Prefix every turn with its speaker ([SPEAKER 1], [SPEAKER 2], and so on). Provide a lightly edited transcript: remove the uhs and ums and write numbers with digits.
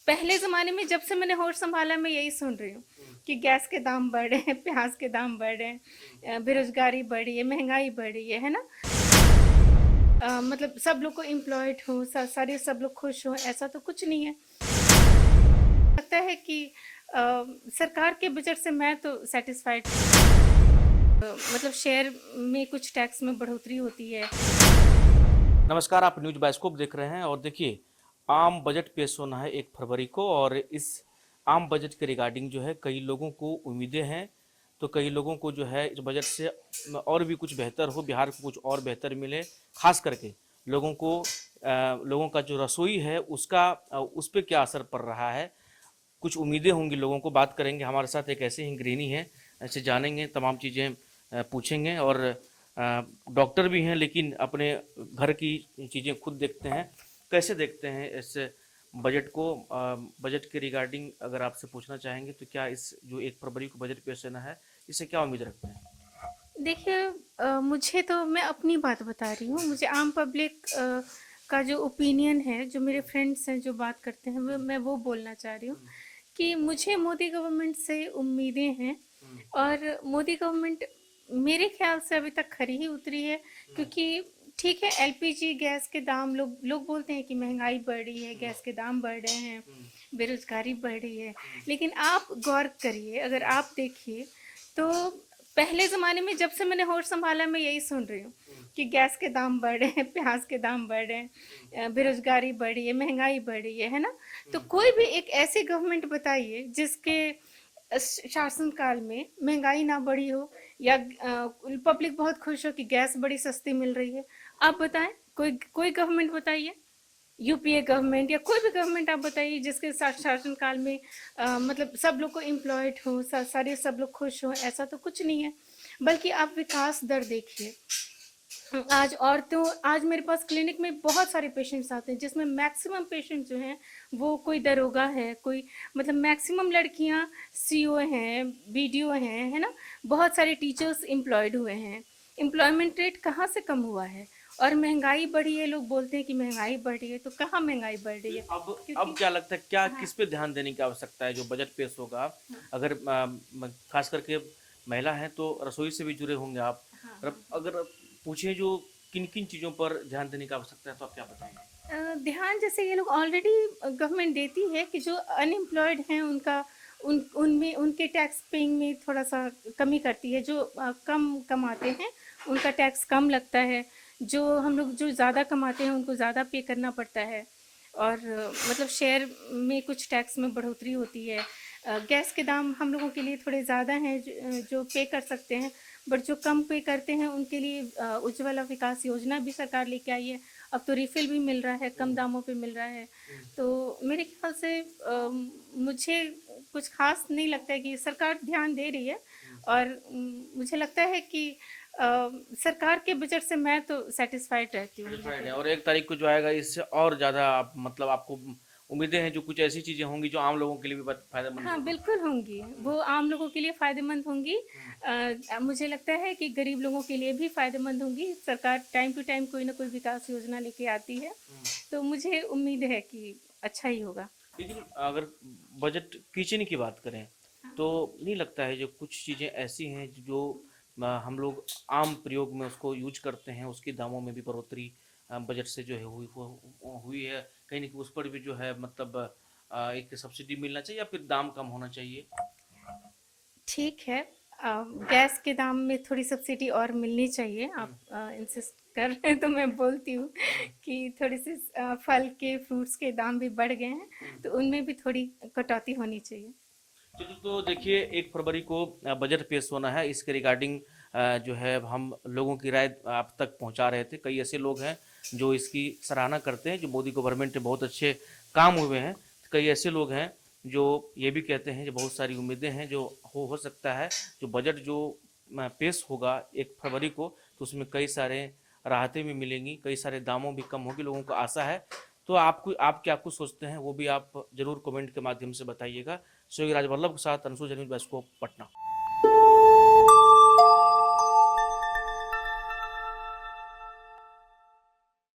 [SPEAKER 1] पहले ज़माने में जब से मैंने होश संभाला मैं यही सुन रही हूँ कि गैस के दाम बढ़ रहे हैं, प्याज के दाम बढ़ रहे हैं, बेरोजगारी बढ़ी है, महंगाई बढ़ी है ना। मतलब सब लोग को एम्प्लॉयड हो, सारे सब लोग खुश हो, ऐसा तो कुछ नहीं है। लगता है कि सरकार के बजट से मैं तो सेटिस्फाइड। मतलब शेयर में कुछ टैक्स में बढ़ोतरी होती है।
[SPEAKER 2] नमस्कार, आप न्यूज बाइस्कोप देख रहे हैं और देखिए आम बजट पेश होना है 1 फरवरी को। और इस आम बजट के रिगार्डिंग जो है कई लोगों को उम्मीदें हैं, तो कई लोगों को जो है इस बजट से और भी कुछ बेहतर हो, बिहार को कुछ और बेहतर मिले। खास करके लोगों का जो रसोई है उसका उस पर क्या असर पड़ रहा है, कुछ उम्मीदें होंगी लोगों को। बात करेंगे, हमारे साथ एक ऐसे ही गृहिणी है, ऐसे जानेंगे, तमाम चीज़ें पूछेंगे। और डॉक्टर भी हैं लेकिन अपने घर की चीज़ें खुद देखते हैं। कैसे देखते हैं इस बजट को? बजट के रिगार्डिंग अगर आपसे पूछना चाहेंगे तो क्या इस जो 1 फरवरी को बजट पेश होना है, इससे क्या उम्मीद रखते हैं?
[SPEAKER 1] देखिए, मुझे तो मैं अपनी बात बता रही हूँ। मुझे आम पब्लिक का जो ओपिनियन है, जो मेरे फ्रेंड्स हैं जो बात करते हैं, मैं वो बोलना चाह रही हूँ कि मुझे मोदी गवर्नमेंट से उम्मीदें हैं। और मोदी गवर्नमेंट मेरे ख्याल से अभी तक खरी ही उतरी है, क्योंकि ठीक है, एलपीजी गैस के दाम, लोग लोग बोलते हैं कि महंगाई बढ़ रही है, गैस के दाम बढ़ रहे हैं, बेरोजगारी बढ़ रही है। लेकिन आप गौर करिए, अगर आप देखिए तो पहले ज़माने में जब से मैंने होश संभाला मैं यही सुन रही हूँ कि गैस के दाम बढ़ रहे हैं, प्याज के दाम बढ़ रहे हैं, बेरोजगारी बढ़ी है, महंगाई बढ़ी है ना। तो कोई भी एक ऐसी गवर्नमेंट बताइए जिसके शासनकाल में महंगाई ना बढ़ी हो, या पब्लिक बहुत खुश हो कि गैस बड़ी सस्ती मिल रही है। आप बताएं, कोई कोई गवर्नमेंट बताइए, यूपीए गवर्नमेंट या कोई भी गवर्नमेंट आप बताइए जिसके शासनकाल में मतलब सब लोग को एम्प्लॉयड हो, सारे सब लोग खुश हो, ऐसा तो कुछ नहीं है। बल्कि आप विकास दर देखिए। आज मेरे पास क्लिनिक में बहुत सारे पेशेंट्स आते हैं, जिसमें मैक्सिमम पेशेंट जो हैं वो कोई दरोगा है, कोई मतलब मैक्सिमम लड़कियां सीओ हैं, बीडीओ हैं, है ना। बहुत सारे टीचर्स एम्प्लॉयड हुए हैं। एम्प्लॉयमेंट रेट कहाँ से कम हुआ है? और महंगाई बढ़ी है, लोग बोलते हैं कि महंगाई बढ़ रही है, तो कहाँ महंगाई बढ़ रही है?
[SPEAKER 2] अब
[SPEAKER 1] क्योंकि
[SPEAKER 2] क्या लगता है, क्या
[SPEAKER 1] हाँ,
[SPEAKER 2] किस पे ध्यान देने की आवश्यकता है जो बजट पेश होगा? अगर खास करके महिला हैं तो रसोई से भी जुड़े होंगे आप।
[SPEAKER 1] हाँ,
[SPEAKER 2] और अगर पूछे जो किन किन चीज़ों पर ध्यान देने की आवश्यकता है तो आप क्या बताएंगे?
[SPEAKER 1] ध्यान जैसे ये लोग ऑलरेडी गवर्नमेंट देती है कि जो अनएम्प्लॉयड हैं उनका उनमें उनके टैक्स पेइंग में थोड़ा सा कमी करती है। जो कम कमाते हैं उनका टैक्स कम लगता है। जो हम लोग जो ज़्यादा कमाते हैं उनको ज़्यादा पे करना पड़ता है। और मतलब शेयर में कुछ टैक्स में बढ़ोतरी होती है। गैस के दाम हम लोगों के लिए थोड़े ज़्यादा हैं, जो पे कर सकते हैं। बट जो कम पे करते हैं उनके लिए उज्ज्वला विकास योजना भी सरकार लेके आई है। अब तो रिफिल भी मिल रहा है, कम दामों पे मिल रहा है। तो मेरे ख्याल से मुझे कुछ खास नहीं लगता है कि सरकार ध्यान दे रही है। और मुझे लगता है कि सरकार के बजट से मैं तो सेटिस्फाइड रहती हूँ।
[SPEAKER 2] सेटिस्फाइड है, और 1 तारीख को जो आएगा इससे और ज़्यादा आप मतलब आपको उम्मीदें हैं, जो कुछ ऐसी चीज़ें होंगी जो आम लोगों के लिए भी फायदेमंद
[SPEAKER 1] हाँ,
[SPEAKER 2] होगी।
[SPEAKER 1] बिल्कुल होंगी। वो आम लोगों के लिए फ़ायदेमंद होंगी। मुझे लगता है कि गरीब लोगों के लिए भी फ़ायदेमंद होंगी। सरकार टाइम टू टाइम कोई ना कोई विकास योजना लेके आती है। तो मुझे उम्मीद है कि अच्छा ही होगा।
[SPEAKER 2] लेकिन अगर बजट किचन की बात करें तो नहीं लगता है जो कुछ चीज़ें ऐसी हैं जो हम लोग आम प्रयोग में उसको यूज करते हैं, उसके दामों में भी बढ़ोतरी बजट से जो है हुई है। कहीं ना कहीं उस पर भी जो है मतलब एक सब्सिडी मिलना चाहिए या फिर दाम कम होना चाहिए।
[SPEAKER 1] ठीक है, गैस के दाम में थोड़ी सब्सिडी और मिलनी चाहिए। आप
[SPEAKER 2] हम्म,
[SPEAKER 1] इंसिस्ट कर रहे हैं तो मैं बोलती हूँ
[SPEAKER 2] हम्म,
[SPEAKER 1] कि थोड़ी सी फल के फ्रूट्स के दाम भी बढ़ गए हैं,
[SPEAKER 2] हम्म।
[SPEAKER 1] तो उनमें भी थोड़ी कटौती होनी चाहिए।
[SPEAKER 2] चलिए, तो देखिए 1 फरवरी को बजट पेश होना है। इसके रिगार्डिंग जो है हम लोगों की राय आप तक पहुंचा रहे थे। कई ऐसे लोग हैं जो इसकी सराहना करते हैं, जो मोदी गवर्नमेंट में बहुत अच्छे काम हुए हैं। कई ऐसे लोग हैं जो ये भी कहते हैं, जो बहुत सारी उम्मीदें हैं जो हो सकता है जो बजट जो पेश होगा 1 फरवरी को, तो उसमें कई सारे राहतें भी मिलेंगी, कई सारे दामों भी कम होगी, लोगों को आशा है। तो आप क्या कुछ सोचते हैं वो भी आप जरूर कमेंट के माध्यम से बताइएगा। सहयोगी राजवल्लभ के साथ अंशु जमीन, बैस्को, पटना।